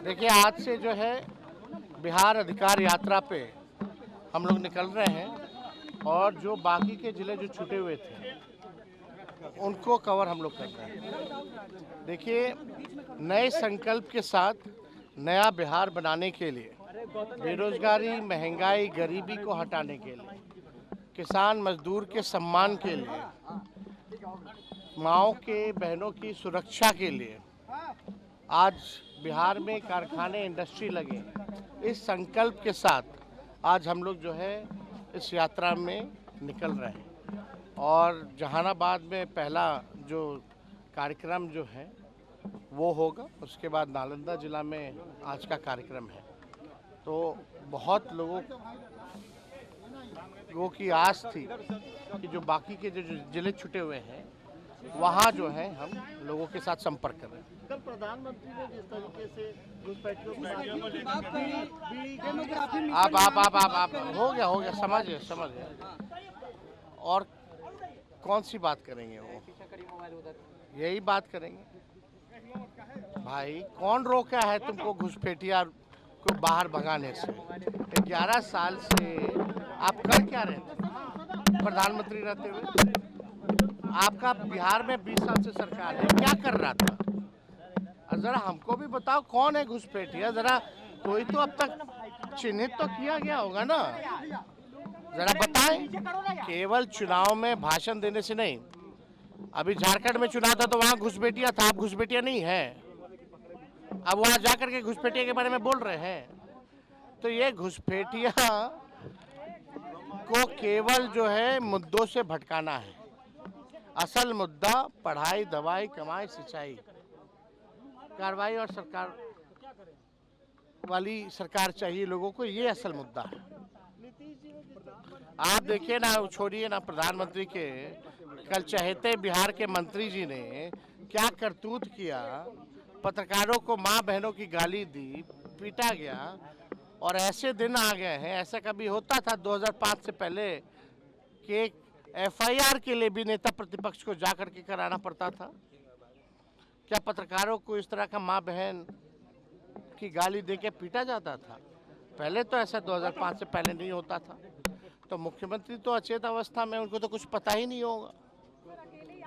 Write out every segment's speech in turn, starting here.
देखिए, आज से जो है बिहार अधिकार यात्रा पे हम लोग निकल रहे हैं और जो बाकी के ज़िले जो छूटे हुए थे उनको कवर हम लोग कर रहे हैं। देखिए, नए संकल्प के साथ नया बिहार बनाने के लिए, बेरोजगारी, महंगाई, गरीबी को हटाने के लिए, किसान मजदूर के सम्मान के लिए, माँओं के बहनों की सुरक्षा के लिए आज बिहार में कारखाने, इंडस्ट्री लगे। इस संकल्प के साथ आज हम लोग जो है इस यात्रा में निकल रहे हैं और जहानाबाद में पहला जो कार्यक्रम जो है वो होगा। उसके बाद नालंदा जिला में आज का कार्यक्रम है। तो बहुत लोगों की आस थी कि जो बाकी के जो जिले छुटे हुए हैं वहाँ जो है हम लोगों के साथ संपर्क कर रहे हैं। कल प्रधानमंत्री ने जिस तरीके से घुसपैठियों की आप हो गया समझ गए। और कौन सी बात करेंगे वो, यही बात करेंगे। भाई कौन रोका है तुमको घुसपैठिया को बाहर भगाने से? 11 साल से आप कर क्या रहे थे प्रधानमंत्री रहते हुए? आपका बिहार में 20 साल से सरकार है, क्या कर रहा था? जरा हमको भी बताओ कौन है घुसपैठिया, जरा कोई तो अब तक चिन्हित तो किया गया होगा ना, जरा बताएं। केवल चुनाव में भाषण देने से नहीं। अभी झारखंड में चुनाव था तो वहाँ घुसपैठिया था, आप घुसपैठिया नहीं है। अब वहाँ जाकर के घुसपैठिया के बारे में बोल रहे हैं। तो ये घुसपैठिया को केवल जो है मुद्दों से भटकाना है। असल मुद्दा पढ़ाई, दवाई, कमाई, सिंचाई, कार्रवाई और सरकार वाली सरकार चाहिए लोगों को, ये असल मुद्दा है। आप देखिए ना, छोड़िए ना प्रधानमंत्री के, कल चहेते बिहार के मंत्री जी ने क्या करतूत किया। पत्रकारों को माँ बहनों की गाली दी, पीटा गया। और ऐसे दिन आ गए हैं, ऐसा कभी होता था 2005 से पहले कि एफआईआर के लिए भी नेता प्रतिपक्ष को जाकर के कराना पड़ता था? क्या पत्रकारों को इस तरह का माँ बहन की गाली देके पीटा जाता था? पहले तो ऐसा 2005 से पहले नहीं होता था। तो मुख्यमंत्री तो अचेत अवस्था में, उनको तो कुछ पता ही नहीं होगा।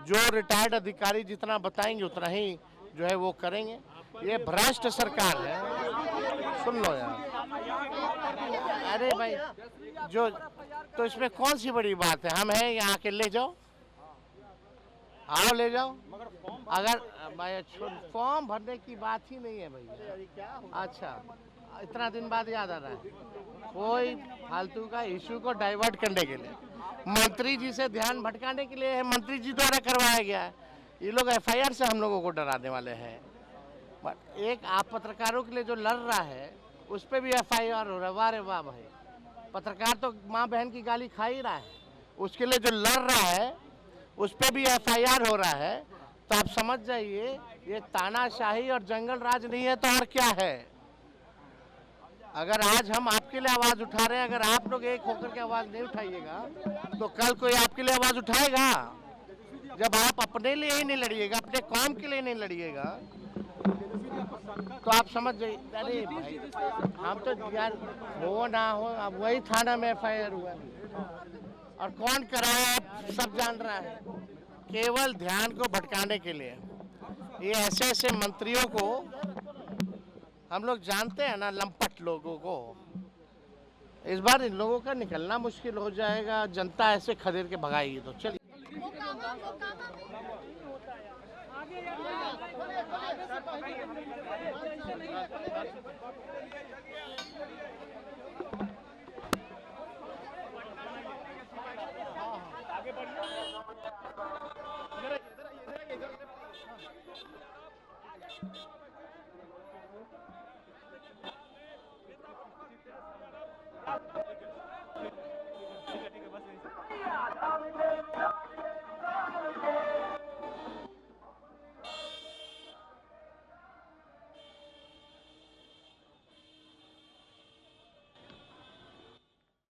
जो रिटायर्ड अधिकारी जितना बताएंगे उतना ही जो है वो करेंगे। ये भ्रष्ट सरकार है। सुन लो यार, अरे भाई जो तो इसमें कौन सी बड़ी बात है? हम हैं यहाँ के, ले जाओ, आओ ले जाओ। अगर फॉर्म भरने की बात ही नहीं है भैया। अच्छा, इतना दिन बाद याद आ रहा है? कोई फालतू का इशू को डाइवर्ट करने के लिए, मंत्री जी से ध्यान भटकाने के लिए मंत्री जी द्वारा करवाया गया है। ये लोग एफआईआर से हम लोगों को डराने वाले हैं। बट एक आप पत्रकारों के लिए जो लड़ रहा है उस पर भी एफआईआर हो रहा है। वाह रे वाह भाई, पत्रकार तो माँ बहन की गाली खा ही रहा है, उसके लिए जो लड़ रहा है उस पर भी एफआईआर हो रहा है। तो आप समझ जाइए, ये तानाशाही और जंगल राज नहीं है तो और क्या है। अगर आज हम आपके लिए आवाज़ उठा रहे हैं, अगर आप लोग एक होकर के आवाज़ नहीं उठाइएगा तो कल कोई आपके लिए आवाज़ उठाएगा? जब आप अपने लिए ही नहीं लड़िएगा, अपने कौम के लिए नहीं लड़िएगा, तो आप समझ जाइए। अरे भाई, हम तो यार हो ना हो, अब वही थाना में एफआईआर हुआ और कौन कराया आप सब जान रहा है। केवल ध्यान को भटकाने के लिए ये ऐसे मंत्रियों को, हम लोग जानते हैं ना, लंपट लोगों को। इस बार इन लोगों का निकलना मुश्किल हो जाएगा, जनता ऐसे खदेड़ के भगाएगी। तो चलिए, आगे बढ़िए।